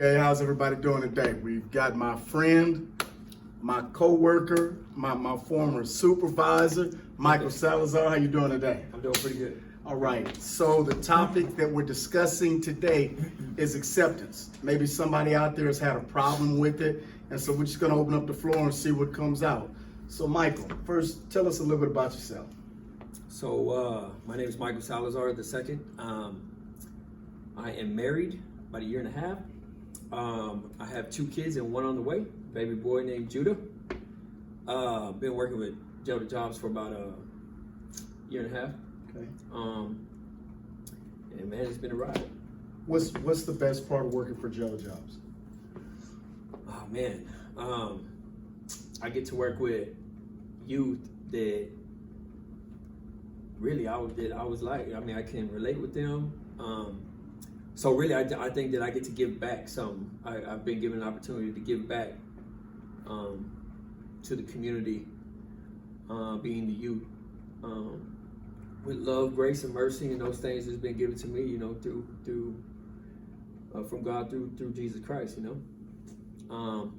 Hey, how's everybody doing today? We've got my friend, my co-worker, my former supervisor, Michael Salazar. How you doing today? I'm doing pretty good. All right, so the topic that we're discussing today is acceptance. Maybe somebody out there has had a problem with it, and so we're just gonna open up the floor and see what comes out. So Michael, first tell us a little bit about yourself. So my name is Michael Salazar II. I am married about a year and a half. I have 2 kids and 1 on the way. Baby boy named Judah. Been working with Delta Jobs for about a year and a half. Okay. And man, it's been a ride. What's the best part of working for Jello Jobs? Oh man, I get to work with youth that really I was like. I mean, I can relate with them. So really, I think that I get to give back some. I've been given an opportunity to give back to the community, being the youth, with love, grace, and mercy, and those things that's been given to me, you know, through from God through Jesus Christ, you know.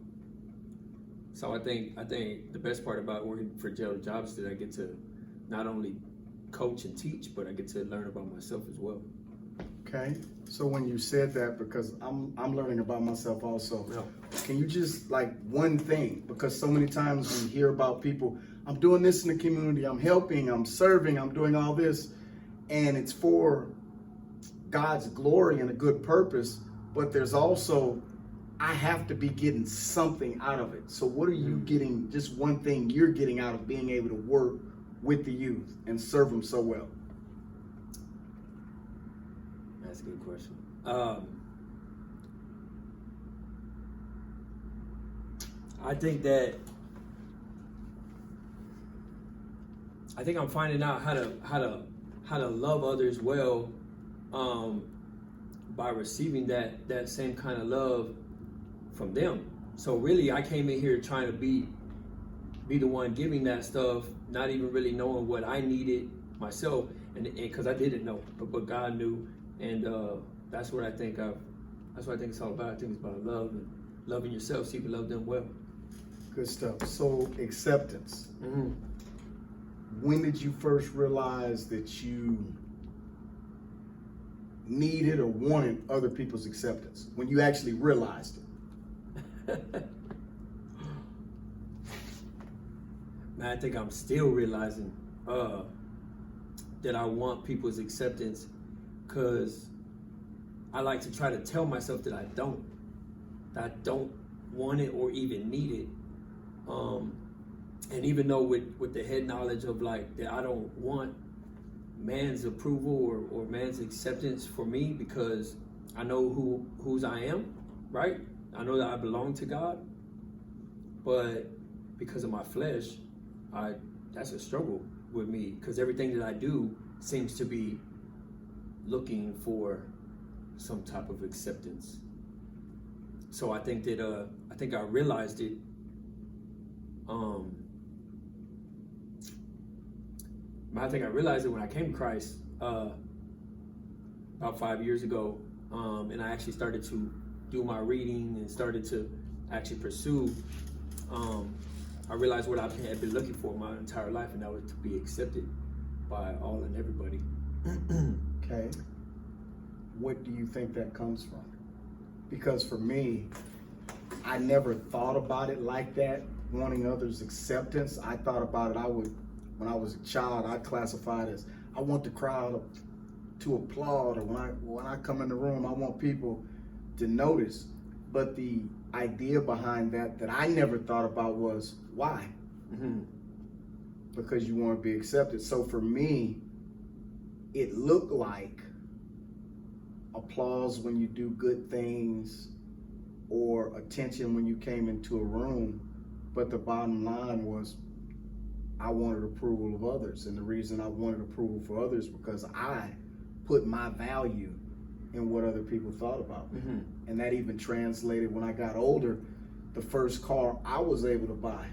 So I think the best part about working for Jello Jobs is that I get to not only coach and teach, but I get to learn about myself as well. Okay, so when you said that, because I'm learning about myself also, Yeah. can you just like one thing, because so many times we hear about people, I'm doing this in the community, I'm helping, I'm serving, I'm doing all this, and it's for God's glory and a good purpose, but there's also, I have to be getting something out of it. So what are you getting, just one thing you're getting out of being able to work with the youth and serve them so well? That's a good question. I think I'm finding out how to love others well, by receiving that same kind of love from them. So really, I came in here trying to be the one giving that stuff, not even really knowing what I needed myself, and because I didn't know, but God knew. And that's what I think it's all about. I think it's about love and loving yourself so you can love them well. Good stuff. So acceptance. Mm-hmm. When did you first realize that you needed or wanted other people's acceptance? When you actually realized it? Man, I think I'm still realizing that I want people's acceptance, because I like to try to tell myself that I don't want it or even need it. And even though with the head knowledge of like that I don't want man's approval or man's acceptance for me, because I know whose I am, right? I know that I belong to God, but because of my flesh, that's a struggle with me, because everything that I do seems to be looking for some type of acceptance. So I think that I realized it I think I realized it when I came to Christ about 5 years ago, and I actually started to do my reading and started to actually pursue. I realized what I had been looking for my entire life, and that was to be accepted by all and everybody. Okay. What do you think that comes from? Because for me, I never thought about it like that, wanting others' acceptance. I thought about it, when I was a child, I classified as, I want the crowd to applaud, or when I come in the room, I want people to notice. But the idea behind that I never thought about was, why? Mm-hmm. Because you want to be accepted. So for me, it looked like applause when you do good things, or attention when you came into a room, but the bottom line was I wanted approval of others. And the reason I wanted approval for others because I put my value in what other people thought about me. Mm-hmm. And that even translated when I got older. The first car I was able to buy,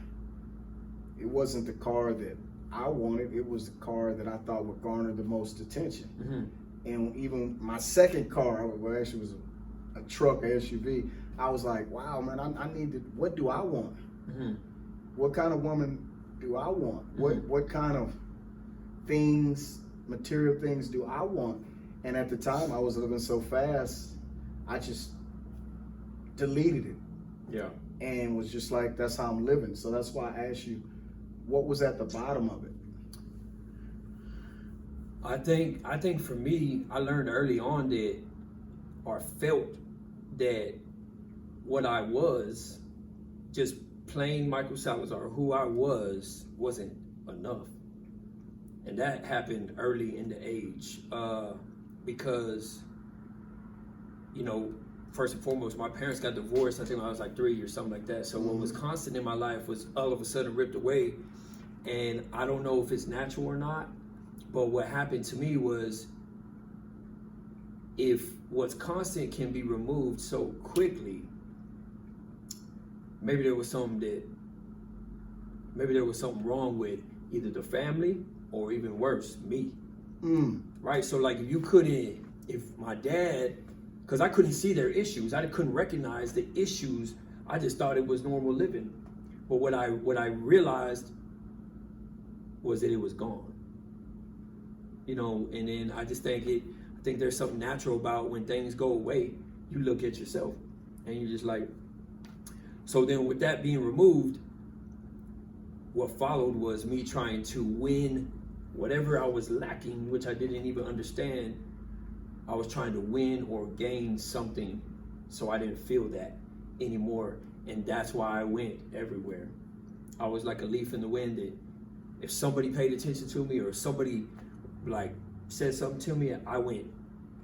it wasn't the car that I wanted, it was the car that I thought would garner the most attention. Mm-hmm. And even my second car, well, actually was a truck, a SUV, I was like, wow, man, I need to, what do I want? Mm-hmm. What kind of woman do I want? Mm-hmm. What kind of things, material things do I want? And at the time I was living so fast, I just deleted it. Yeah. And was just like, that's how I'm living. So that's why I asked you, what was at the bottom of it? I think for me, I learned early on that, or felt that what I was, just plain Michael Salazar, who I was, wasn't enough. And that happened early in the age, because, you know, first and foremost, my parents got divorced, I think when I was like 3 or something like that. So what was constant in my life was all of a sudden ripped away. And I don't know if it's natural or not, but what happened to me was, if what's constant can be removed so quickly, maybe there was something wrong with either the family or even worse, me. Right? So like if my dad, because I couldn't see their issues, I couldn't recognize the issues, I just thought it was normal living. But what I realized was that it was gone. You know, and then I just think there's something natural about when things go away, you look at yourself and you're just like, so then with that being removed, what followed was me trying to win whatever I was lacking, which I didn't even understand. I was trying to win or gain something, so I didn't feel that anymore. And that's why I went everywhere. I was like a leaf in the wind that if somebody paid attention to me or somebody like said something to me, I went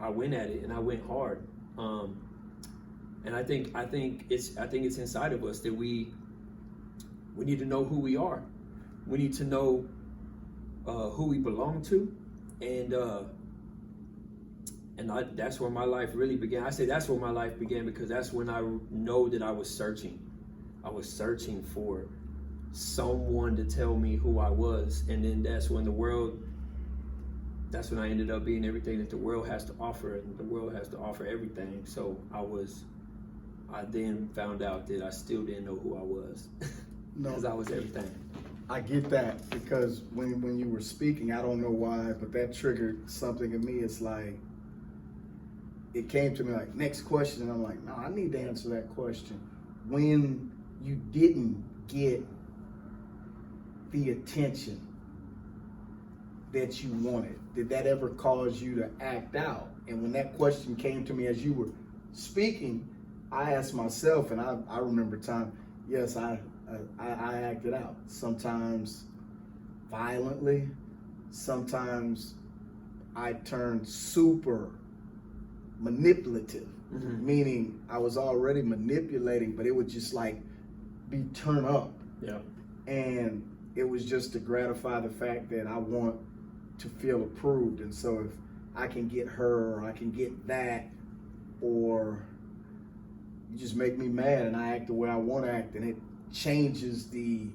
at it and I went hard. And I think it's inside of us that we need to know who we are. We need to know who we belong to, and that's where my life really began. I say that's where my life began because that's when I know that I was searching. I was searching for someone to tell me who I was, and then that's when I ended up being everything that the world has to offer, and the world has to offer everything. So I then found out that I still didn't know who I was because I was everything. I get that because when you were speaking, I don't know why, but that triggered something in me. It's like, it came to me like, next question, and I'm like, no, I need to answer that question. When you didn't get the attention that you wanted, did that ever cause you to act out? And when that question came to me as you were speaking, I asked myself, and I remember time, yes, I acted out. Sometimes violently, sometimes I turned super manipulative, meaning I was already manipulating, but it would just like be turned up. Yeah. And it was just to gratify the fact that I want to feel approved. And so if I can get her, or I can get that, or you just make me mad and I act the way I want to act, and it changes the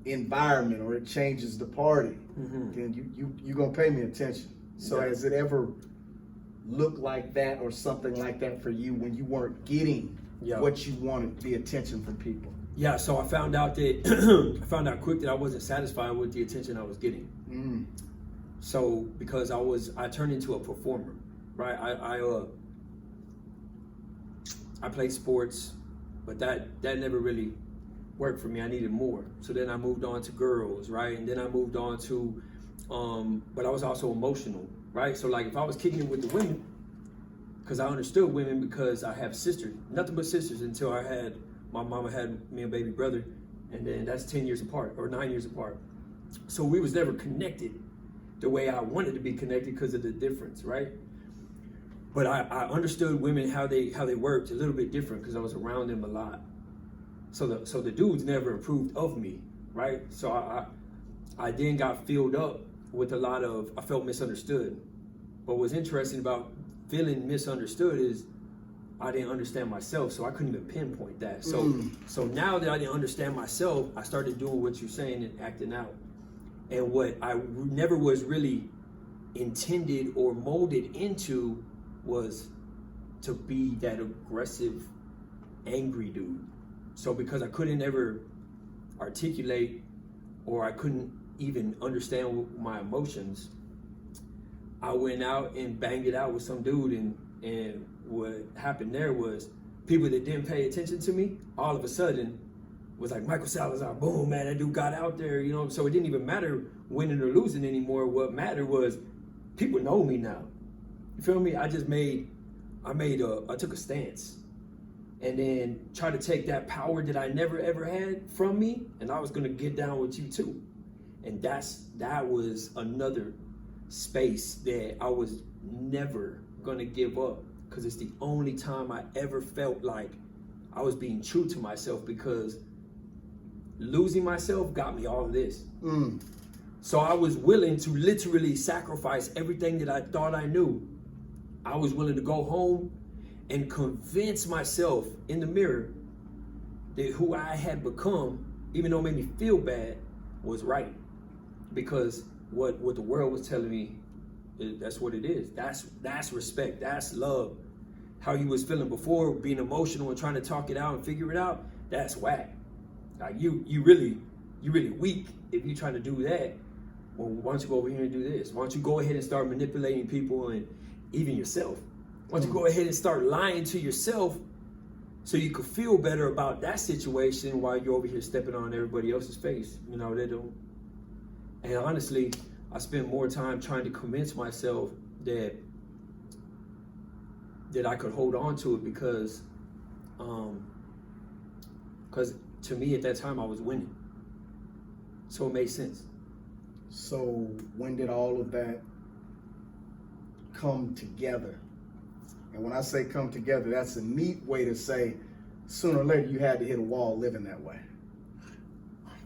environment or it changes the party, then you're gonna pay me attention. So has it ever looked like that or something like that for you when you weren't getting what you wanted, the attention from people? Yeah, so I found out quick that I wasn't satisfied with the attention I was getting. So because I turned into a performer, right? I played sports, but that never really worked for me. I needed more. So then I moved on to girls, right? And then I moved on to, but I was also emotional, right? So like if I was kicking it with the women, because I understood women because I have sisters, nothing but sisters until my mama had me and baby brother, and then that's 10 years apart or 9 years apart. So we was never connected the way I wanted to be connected because of the difference, right? But I understood women, how they worked a little bit different because I was around them a lot. So the dudes never approved of me, right? So I then got filled up with I felt misunderstood. But what's interesting about feeling misunderstood is I didn't understand myself, so I couldn't even pinpoint that. So now that I didn't understand myself, I started doing what you're saying and acting out. And what I never was really intended or molded into was to be that aggressive, angry dude. So because I couldn't ever articulate, or I couldn't even understand my emotions, I went out and banged it out with some dude, and what happened there was people that didn't pay attention to me all of a sudden was like, Michael Salazar, boom, man, that dude got out there, you know. So it didn't even matter winning or losing anymore. What mattered was people know me now. You feel me? I took a stance, and then try to take that power that I never ever had from me, and I was gonna get down with you too. And that was another space that I was never gonna give up, because it's the only time I ever felt like I was being true to myself, because losing myself got me all of this. So I was willing to literally sacrifice everything that I thought I knew. I was willing to go home and convince myself in the mirror that who I had become, even though it made me feel bad, was right. Because what the world was telling me, that's what it is. That's respect, that's love. How you was feeling before, being emotional and trying to talk it out and figure it out, that's whack. Like you really weak if you trying to do that. Well, why don't you go over here and do this? Why don't you go ahead and start manipulating people and even yourself? Why don't you go ahead and start lying to yourself so you could feel better about that situation while you're over here stepping on everybody else's face? You know, they don't. And honestly, I spent more time trying to convince myself that I could hold on to it, because to me at that time I was winning. So it made sense. So when did all of that come together? And when I say come together, that's a neat way to say sooner or later you had to hit a wall living that way.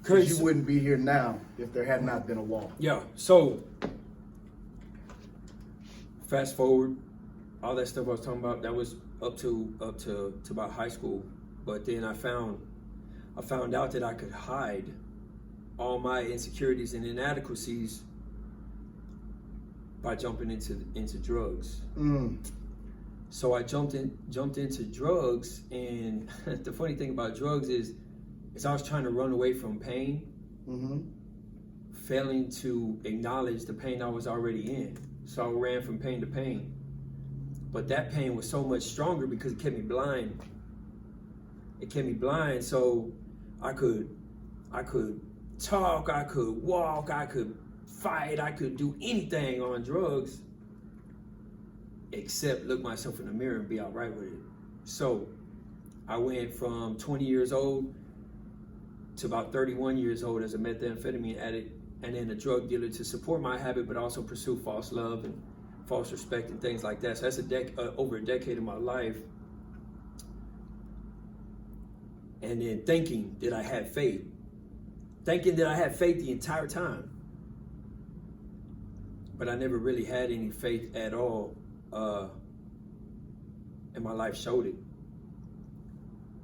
Because you wouldn't be here now if there had not been a wall. Yeah, so fast forward, all that stuff I was talking about, that was up to about high school. But then I found out that I could hide all my insecurities and inadequacies by jumping into drugs. So I jumped into drugs, and the funny thing about drugs is I was trying to run away from pain, failing to acknowledge the pain I was already in. So I ran from pain to pain. But that pain was so much stronger because it kept me blind. It kept me blind, so I could talk, I could walk, I could fight, I could do anything on drugs except look myself in the mirror and be all right with it. So I went from 20 years old to about 31 years old as a methamphetamine addict, and then a drug dealer to support my habit, but also pursue false love and false respect and things like that. So that's over a decade of my life. And then thinking that I had faith the entire time. But I never really had any faith at all, and my life showed it.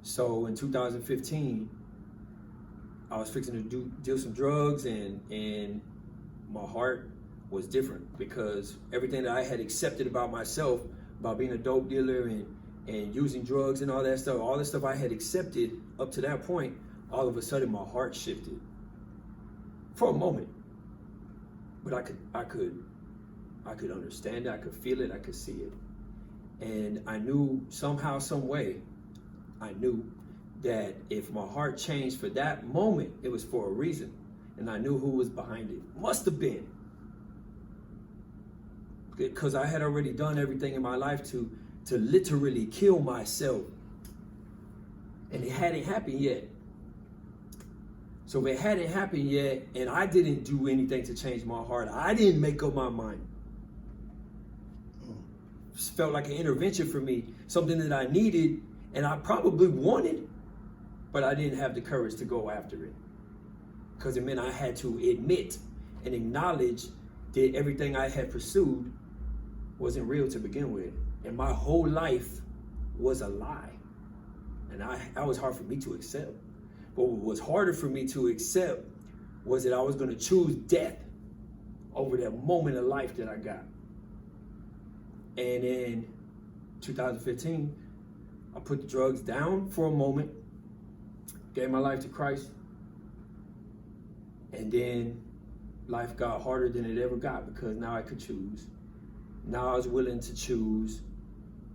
So in 2015, I was fixing to deal some drugs, and my heart was different, because everything that I had accepted about myself, about being a dope dealer and using drugs and all that stuff I had accepted up to that point, all of a sudden my heart shifted for a moment. But I could understand it, I could feel it, I could see it. And I knew somehow, some way, I knew that if my heart changed for that moment, it was for a reason. And I knew who was behind it. Must have been. Because I had already done everything in my life to literally kill myself. And it hadn't happened yet. So if it hadn't happened yet, and I didn't do anything to change my heart, I didn't make up my mind. It felt like an intervention for me, something that I needed and I probably wanted, but I didn't have the courage to go after it. Because it meant I had to admit and acknowledge that everything I had pursued wasn't real to begin with. And my whole life was a lie. And that was hard for me to accept. But what was harder for me to accept was that I was going to choose death over that moment of life that I got. And then 2015, I put the drugs down for a moment, gave my life to Christ, and then life got harder than it ever got because now I could choose. Now I was willing to choose,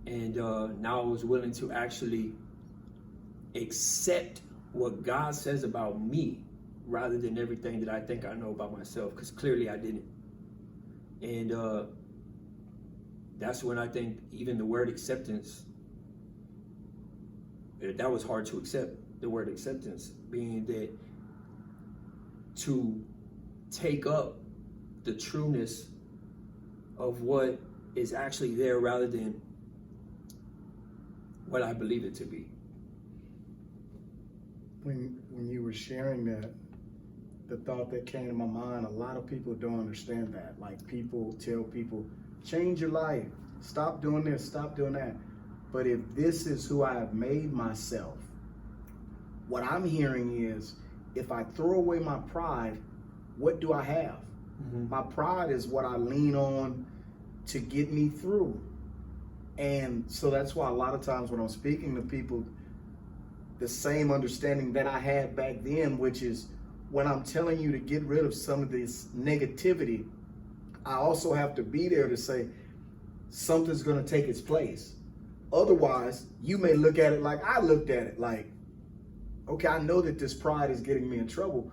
and now I was willing to actually accept what God says about me rather than everything that I think I know about myself, because clearly I didn't. And that's when I think even the word acceptance, that was hard to accept. The word acceptance being that to take up the trueness of what is actually there rather than what I believe it to be. When you were sharing that, the thought that came to my mind, a lot of people don't understand that. Like, people tell people, change your life, stop doing this, stop doing that. But if this is who I have made myself, what I'm hearing is, if I throw away my pride, what do I have? Mm-hmm. My pride is what I lean on to get me through. And so that's why a lot of times when I'm speaking to people, the same understanding that I had back then, which is when I'm telling you to get rid of some of this negativity, I also have to be there to say something's going to take its place. Otherwise, you may look at it like I looked at it, like, okay, I know that this pride is getting me in trouble,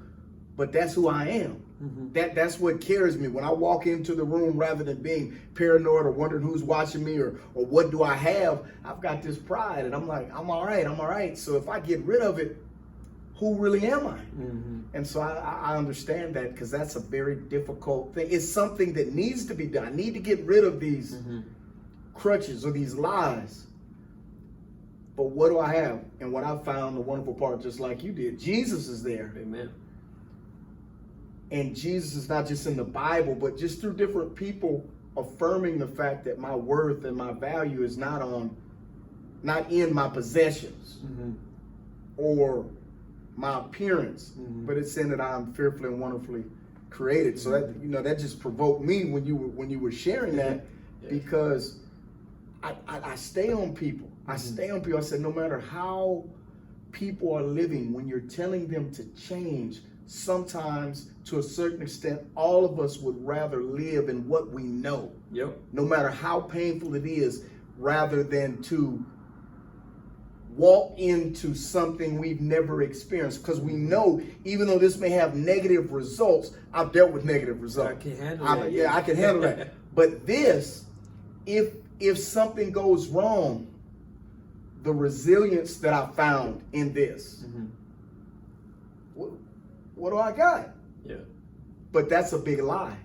but that's who I am. Mm-hmm. That's what carries me. When I walk into the room, rather than being paranoid or wondering who's watching me or what do I have, I've got this pride, and I'm like, I'm all right. So if I get rid of it, who really am I? Mm-hmm. And so I understand that, because that's a very difficult thing. It's something that needs to be done. I need to get rid of these crutches or these lies. But what do I have? And what I found, the wonderful part, just like you did, Jesus is there. Amen. And Jesus is not just in the Bible, but just through different people affirming the fact that my worth and my value is not in my possessions or my appearance, but it's in that I'm fearfully and wonderfully created. So that, that just provoked me when you were sharing that, because I stay on people. I stay on people. I said, no matter how people are living, when you're telling them to change, sometimes to a certain extent, all of us would rather live in what we know. Yep. No matter how painful it is, rather than to walk into something we've never experienced. Because we know, even though this may have negative results, I've dealt with negative results. I can handle that. Yeah, I can handle that. But this, if something goes wrong, the resilience that I found in this, what do I got? Yeah. But that's a big lie.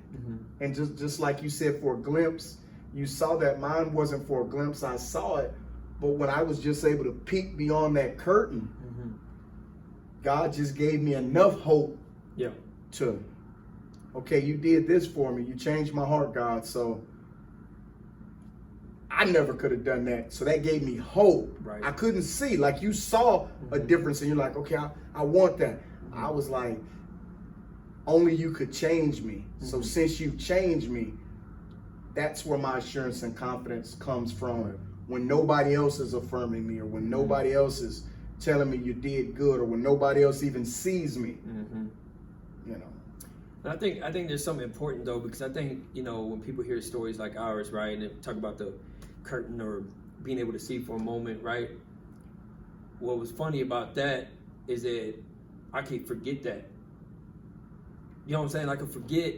And just like you said, for a glimpse, you saw that. Mine wasn't for a glimpse. I saw it. But when I was just able to peek beyond that curtain, God just gave me enough hope to, okay, you did this for me. You changed my heart, God. So I never could have done that. So that gave me hope. Right. I couldn't see. Like, you saw a difference and you're like, okay, I want that. I was like, only you could change me. So since you changed me, that's where my assurance and confidence comes from. When nobody else is affirming me, or when nobody else is telling me you did good, or when nobody else even sees me. And I think there's something important, though, because I think, when people hear stories like ours, right, and they talk about the curtain or being able to see for a moment, right? What was funny about that is that I can forget that. You know what I'm saying? I can forget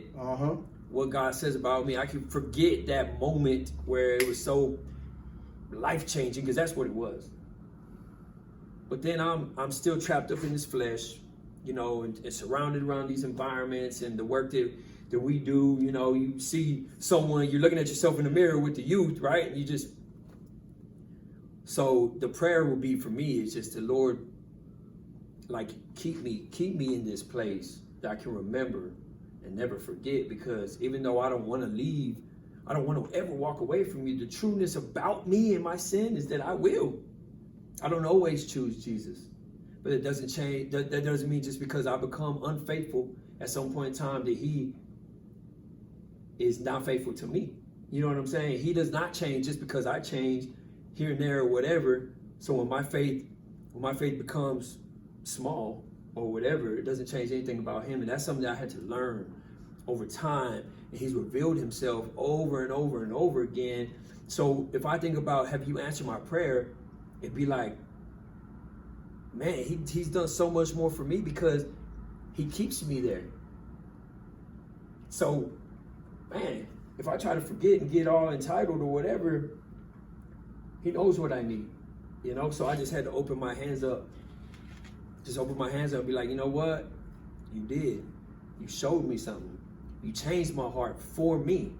what God says about me. I can forget that moment where it was so life-changing, because that's what it was. But then I'm still trapped up in this flesh, and surrounded around these environments and the work that we do. You see someone, you're looking at yourself in the mirror with the youth, right? And so the prayer will be for me is just the Lord, like, keep me in this place that I can remember and never forget, because even though I don't want to leave, I don't want to ever walk away from you, the trueness about me and my sin is that I don't always choose Jesus. But it doesn't change. That doesn't mean just because I become unfaithful at some point in time that he is not faithful to me. You know what I'm saying? He does not change just because I change. here and there or whatever. So when my faith becomes small or whatever, it doesn't change anything about him. And that's something that I had to learn over time. And he's revealed himself over and over and over again. So if I think about, have you answered my prayer? It'd be like, man, he's done so much more for me because he keeps me there. So, man, if I try to forget and get all entitled or whatever, he knows what I need, you know? So I just had to open my hands up. Just open my hands up and be like, you know what? You did. You showed me something. You changed my heart for me.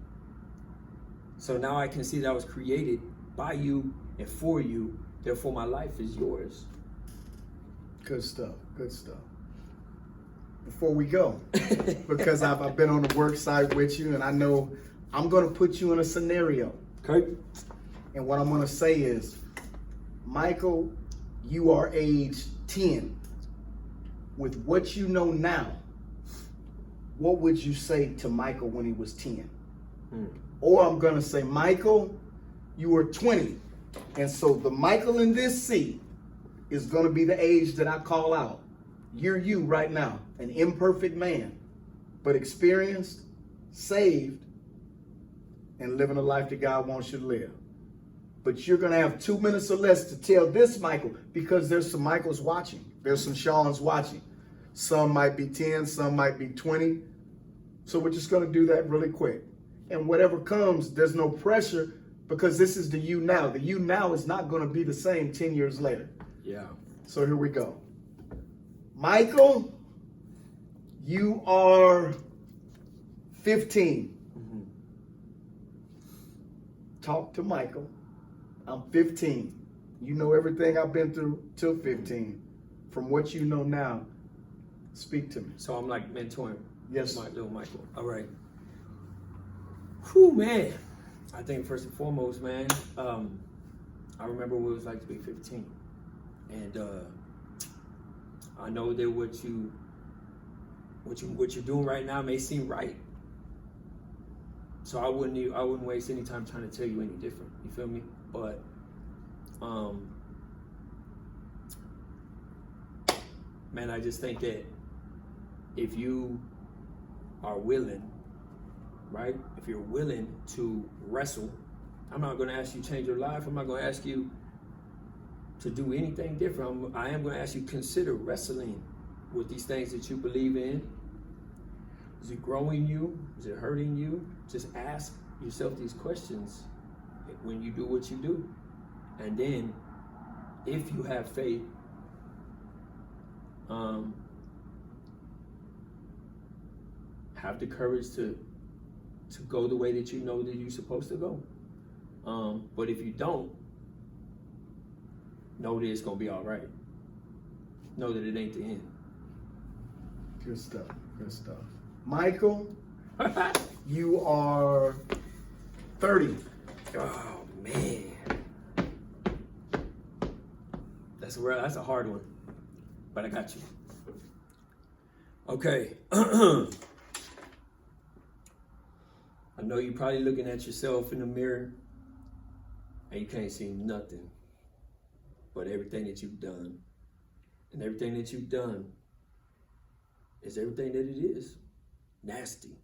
So now I can see that I was created by you and for you. Therefore, my life is yours. Good stuff. Good stuff. Before we go, because I've been on the work side with you, and I know I'm going to put you in a scenario. Okay. And what I'm going to say is, Michael, you are age 10. With what you know now, what would you say to Michael when he was 10? Or I'm going to say, Michael, you were 20. And so the Michael in this seat is going to be the age that I call out. You're you right now, an imperfect man, but experienced, saved, and living a life that God wants you to live. But you're going to have 2 minutes or less to tell this Michael, because there's some Michaels watching. There's some Sean's watching. Some might be 10, some might be 20. So we're just going to do that really quick. And whatever comes, there's no pressure, because this is the you now. The you now is not going to be the same 10 years later. Yeah. So here we go. Michael, you are 15. Talk to Michael. I'm 15. You know everything I've been through till 15. From what you know now, speak to me. So I'm like mentoring. Yes. My little Michael. All right. Whew, man. I think first and foremost, man, I remember what it was like to be 15. And I know that what you're doing right now may seem right. So I wouldn't waste any time trying to tell you any different. You feel me? But man, I just think that if you are willing, right? If you're willing to wrestle, I'm not going to ask you to change your life. I'm not going to ask you to do anything different. I am going to ask you to consider wrestling with these things that you believe in. Is it growing you? Is it hurting you? Just ask yourself these questions when you do what you do. And then, if you have faith, have the courage to go the way that you know that you're supposed to go. But if you don't, know that it's gonna be all right. Know that it ain't the end. Good stuff. Good stuff. Michael, you are 30. Oh man, that's a hard one, but I got you. Okay. I know you're probably looking at yourself in the mirror and you can't see nothing but everything that you've done. And everything that you've done is everything that it is. Nasty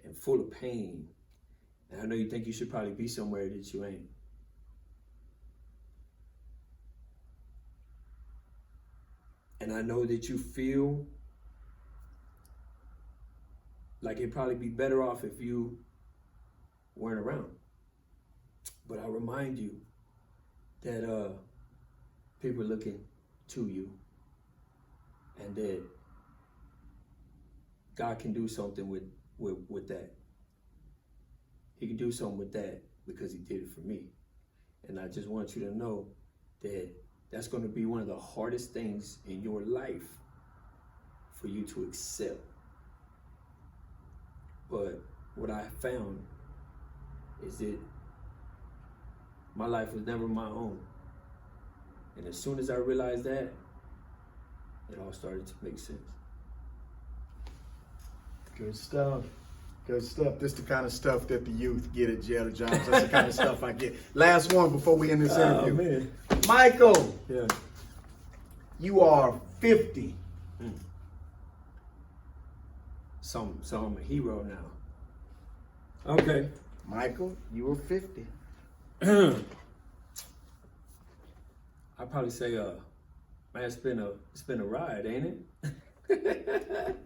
and full of pain. And I know you think you should probably be somewhere that you ain't. And I know that you feel like it'd probably be better off if you weren't around. But I remind you that people are looking to you and that God can do something with that. He can do something with that because he did it for me. And I just want you to know that that's going to be one of the hardest things in your life for you to accept. But what I found is that my life was never my own. And as soon as I realized that, it all started to make sense. Good stuff. Good stuff. This the kind of stuff that the youth get at Jail to Jobs. That's the kind of stuff I get. Last one before we end this interview. Man. Michael, Yeah. you are 50. So I'm a hero now. Okay. Michael, you were 50. I'd probably say, man, it's been a ride, ain't it?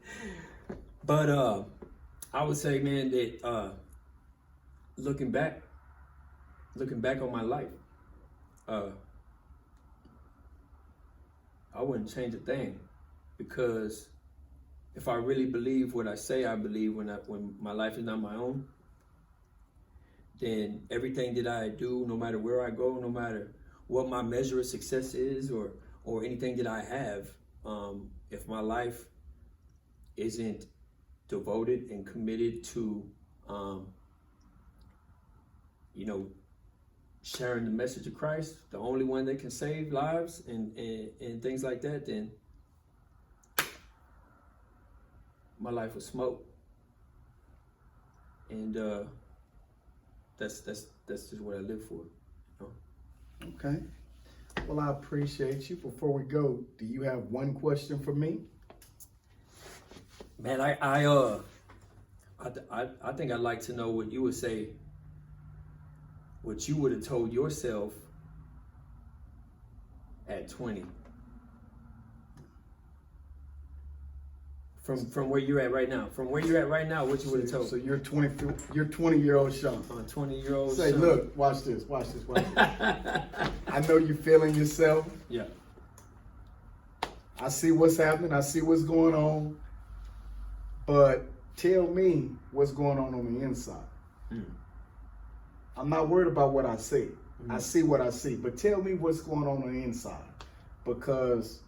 But I would say, man, that looking back on my life, I wouldn't change a thing, because if I really believe what I say I believe when my life is not my own, then everything that I do, no matter where I go, no matter what my measure of success is, or anything that I have, if my life isn't devoted and committed to, sharing the message of Christ, the only one that can save lives and things like that, then my life was smoke. And that's just what I live for. Okay. Well, I appreciate you. Before we go, do you have one question for me? Man, I think I'd like to know what you would say, what you would have told yourself at 20. From where you're at right now. From where you're at right now, what you would have told. So you're 20-year-old Sean. 20-year-old. Say, son. look, watch this. I know you're feeling yourself. Yeah. I see what's happening. I see what's going on. But tell me what's going on the inside. I'm not worried about what I see. I see what I see. But tell me what's going on the inside. Because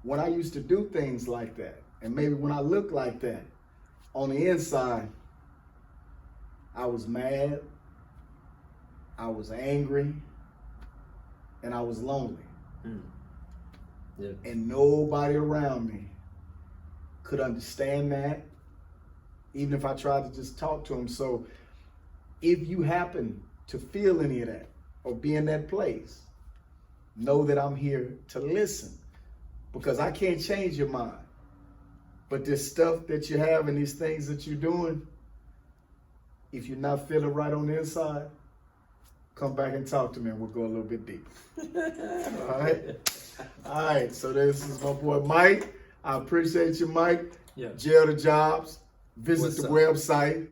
when I used to do things like that, and maybe when I look like that, on the inside, I was mad, I was angry, and I was lonely. Yeah. And nobody around me could understand that, even if I tried to just talk to them. So if you happen to feel any of that or be in that place, know that I'm here to listen, because I can't change your mind. But this stuff that you have and these things that you're doing, if you're not feeling right on the inside, come back and talk to me and we'll go a little bit deeper. All right. So this is my boy Mike. I appreciate you, Mike. Yeah. Jail to Jobs. Visit What's the up? website.